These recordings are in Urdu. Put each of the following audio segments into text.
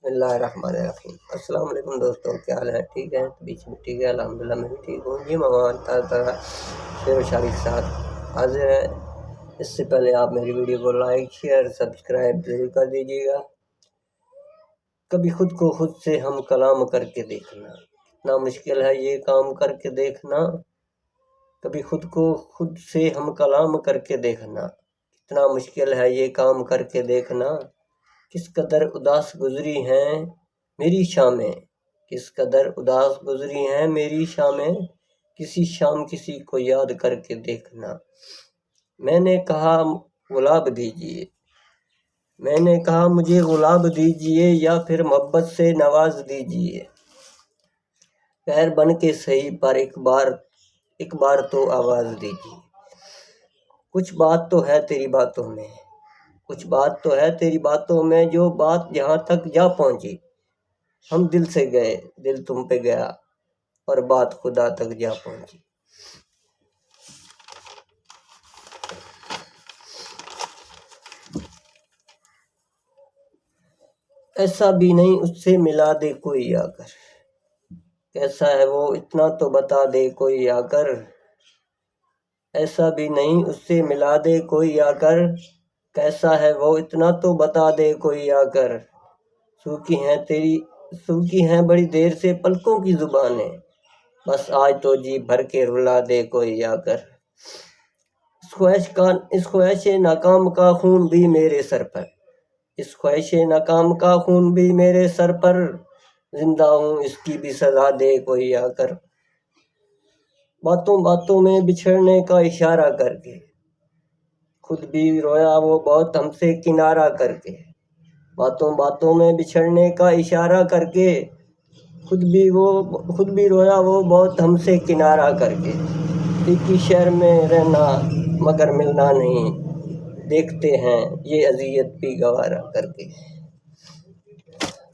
اللہ الرحمن الرحیم۔ السلام علیکم دوستوں، کیا حال ہے؟ ٹھیک ہے؟ بیچ میں ٹھیک ہے؟ الحمدللہ میں بھی ٹھیک ہوں جی۔ ممان طرح شعر و شاعری کے ساتھ حاضر ہے۔ اس سے پہلے آپ میری ویڈیو کو لائک شیئر سبسکرائب ضرور کر دیجیے گا۔ کبھی خود کو خود سے ہم کلام کر کے دیکھنا، اتنا مشکل ہے یہ کام کر کے دیکھنا۔ کبھی خود کو خود سے ہم کلام کر کے دیکھنا، اتنا مشکل ہے یہ کام کر کے دیکھنا۔ کس قدر اداس گزری ہیں میری شامیں، کس قدر اداس گزری ہیں میری شامیں، کسی شام کسی کو یاد کر کے دیکھنا۔ میں نے کہا گلاب دیجیے، میں نے کہا مجھے گلاب دیجیے، یا پھر محبت سے نواز دیجیے۔ خیر بن کے صحیح پر ایک بار تو آواز دیجیے۔ کچھ بات تو ہے تیری باتوں میں، کچھ بات تو ہے تیری باتوں میں، جو بات جہاں تک جا پہنچی۔ ہم دل سے گئے، دل تم پہ گیا، اور بات خدا تک جا پہنچی۔ ایسا بھی نہیں اس سے ملا دے کوئی آ کر، کیسا ہے وہ اتنا تو بتا دے کوئی آ کر۔ ایسا بھی نہیں اس سے ملا دے کوئی آ کر، کیسا ہے وہ اتنا تو بتا دے کوئی آ کر۔ سوکھی ہیں بڑی دیر سے پلکوں کی زبانیں، بس آج تو جی بھر کے رلا دے کوئی آ کر۔ اس خواہش ناکام کا خون بھی میرے سر پر، اس خواہش ناکام کا خون بھی میرے سر پر، زندہ ہوں اس کی بھی سزا دے کوئی آ کر۔ باتوں باتوں میں بچھڑنے کا اشارہ کر کے، خود بھی رویا وہ بہت ہم سے کنارہ کر کے۔ باتوں باتوں میں بچھڑنے کا اشارہ کر کے، خود بھی رویا وہ بہت ہم سے کنارہ کر کے۔ ایک ہی شہر میں رہنا مگر ملنا نہیں، دیکھتے ہیں یہ اذیت بھی گوارا کر کے۔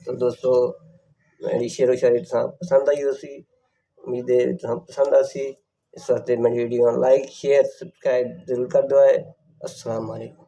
تو دوستو میری شعر و شاعری پسند آئی ہو سی، امید ہے پسند آ سی۔ اس واسطے میری ویڈیو لائک شیئر سبسکرائب ضرور کر دو ہے۔ السلام علیکم۔